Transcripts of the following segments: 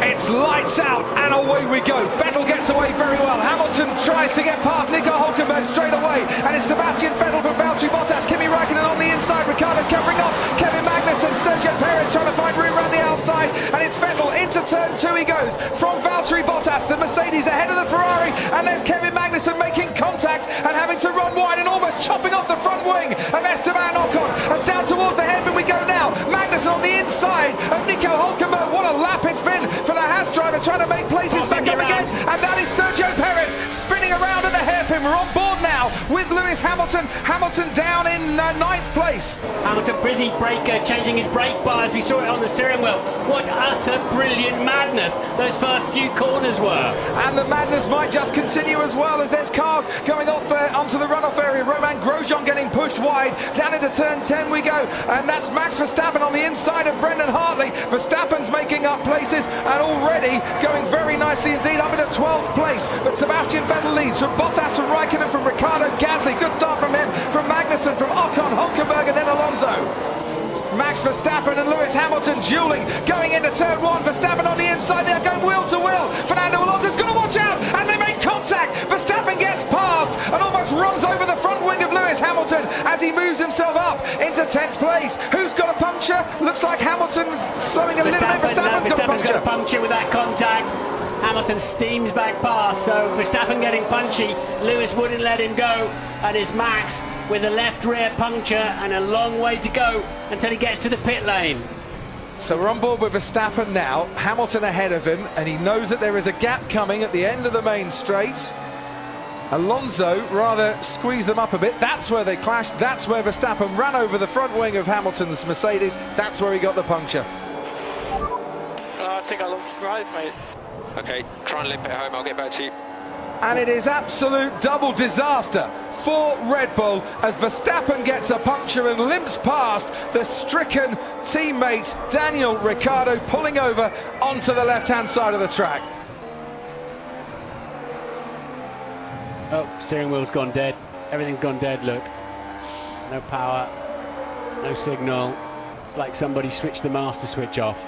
It's lights out and away we go. Vettel gets away very well. Hamilton tries to get past Nico Hülkenberg straight away, and it's Sebastian Vettel from Valtteri Bottas. Kimi Räikkönen on the inside, Ricciardo covering off Kevin Magnussen, Sergio Perez trying to find room around the outside, and it's Vettel into turn 2 he goes from Valtteri Bottas, the Mercedes ahead of the Ferrari, and there's Kevin Magnussen making contact and having to run wide and almost chopping off the front wing of Esteban Ocon. As down towards the hairpin we go now. Magnussen on the inside of Nico Hülkenberg. What a lap it's been for the Haas driver, trying to make places back up again, and that is Sergio Perez spinning around at the hairpin. We're on board now with Lewis Hamilton. Hamilton down in 9th place. Hamilton busy changing his brake bars. We saw it on the steering wheel. What utter brilliant madness those first few corners were. And the madness might just continue as well, as there's cars going off onto the runoff area. Romain Grosjean getting pushed wide. Down into turn 10 we go, and that's Max Verstappen on the inside of Brendan Hartley. Verstappen's making up places and already going very nicely indeed up into 12th place. But Sebastian Vettel leads from Bottas, from Räikkönen, from Ricciardo, Gasly. Good start from him, from Magnussen, from Ocon, Hülkenberg, and then Alonso. Max Verstappen and Lewis Hamilton dueling, going into turn 1. Verstappen on the inside, they're going wheel to wheel. Fernando Alonso's going to watch out, and they make contact. Verstappen gets past and almost runs over the front wing of Lewis Hamilton as he moves himself up into 10th place. Who's got a puncture? Looks like Hamilton slowing a little bit. Verstappen's got a puncture with that contact. Hamilton steams back past, so Verstappen getting punchy. Lewis wouldn't let him go, and it's Max with a left rear puncture and a long way to go until he gets to the pit lane. So we're on board with Verstappen now, Hamilton ahead of him, and he knows that there is a gap coming at the end of the main straight. Alonso rather squeezed them up a bit. That's where they clashed. That's where Verstappen ran over the front wing of Hamilton's Mercedes. That's where he got the puncture. I think I lost drive, mate. Okay, try and limp it home, I'll get back to you. And it is absolute double disaster for Red Bull as Verstappen gets a puncture and limps past the stricken teammate Daniel Ricciardo, pulling over onto the left-hand side of the track. Oh, steering wheel's gone dead. Everything's gone dead, look. No power, no signal. It's like somebody switched the master switch off.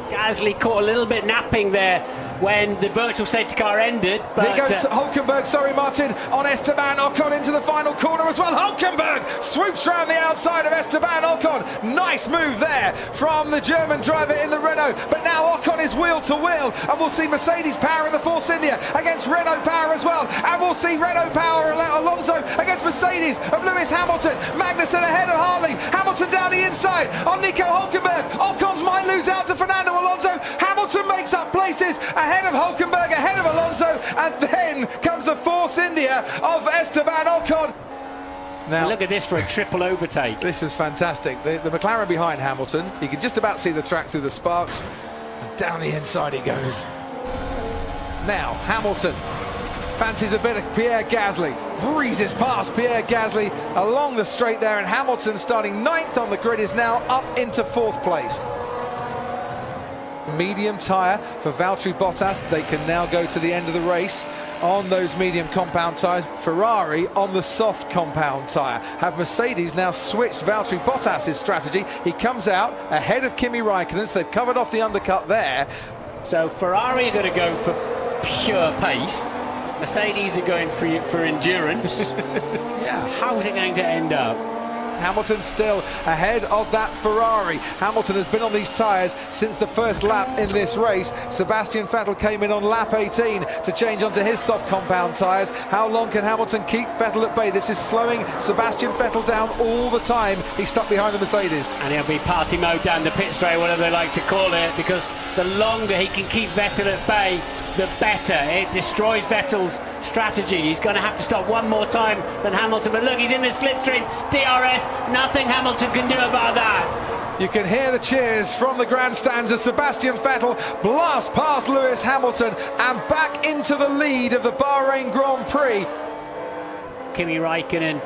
Gasly caught a little bit napping there when the virtual safety car ended. But here goes Hülkenberg, sorry Martin, on Esteban Ocon into the final corner as well. Hülkenberg swoops round the outside of Esteban Ocon. Nice move there from the German driver in the Renault. But now Ocon is wheel to wheel, and we'll see Mercedes power in the Force India against Renault power as well. And we'll see Renault power Alonso against Mercedes of Lewis Hamilton. Magnussen ahead of Hartley. Hamilton down the inside on Nico Hülkenberg. Ocon might lose out to Fernando Alonso. Hamilton makes up places ahead of Hülkenberg, ahead of Alonso, and then comes the Force India of Esteban Ocon. Now look at this for a triple overtake. This is fantastic. The McLaren behind Hamilton, you can just about see the track through the sparks, and down the inside he goes. Now Hamilton fancies a bit of Pierre Gasly, breezes past Pierre Gasly along the straight there, and Hamilton, starting 9th on the grid, is now up into 4th place. Medium tyre for Valtteri Bottas. They can now go to the end of the race on those medium compound tyres. Ferrari on the soft compound tyre. Have Mercedes now switched Valtteri Bottas' strategy? He comes out ahead of Kimi Räikkönen, so they've covered off the undercut there. So Ferrari are going to go for pure pace. Mercedes are going for endurance. Yeah. How's it going to end up? Hamilton still ahead of that Ferrari. Hamilton has been on these tyres since the first lap in this race. Sebastian Vettel came in on lap 18 to change onto his soft compound tyres. How long can Hamilton keep Vettel at bay? This is slowing Sebastian Vettel down all the time. He's stuck behind the Mercedes. And he'll be party mode down the pit straight, whatever they like to call it, because the longer he can keep Vettel at bay, the better. It destroys Vettel's strategy. He's going to have to stop one more time than Hamilton. But look, he's in the slipstream. DRS, nothing Hamilton can do about that. You can hear the cheers from the grandstands as Sebastian Vettel blasts past Lewis Hamilton and back into the lead of the Bahrain Grand Prix. Kimi Räikkönen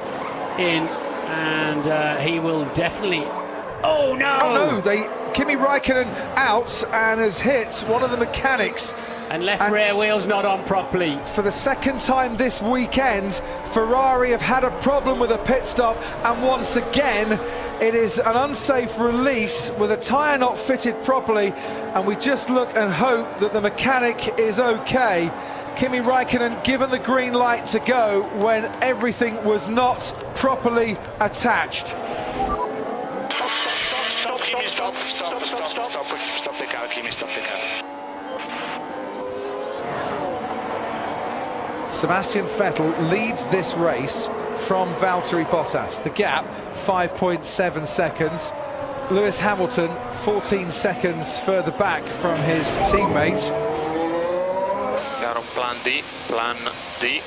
in, and he will definitely... Oh no! Oh no, Kimi Räikkönen out and has hit one of the mechanics. And left rear wheel's not on properly. For the second time this weekend, Ferrari have had a problem with a pit stop, and once again, it is an unsafe release with a tyre not fitted properly, and we just look and hope that the mechanic is okay. Kimi Räikkönen given the green light to go when everything was not properly attached. Stop, Kimi, stop the car, Kimi, stop the car. Sebastian Vettel leads this race from Valtteri Bottas. The gap, 5.7 seconds. Lewis Hamilton, 14 seconds further back from his teammate. Got on plan D, plan D.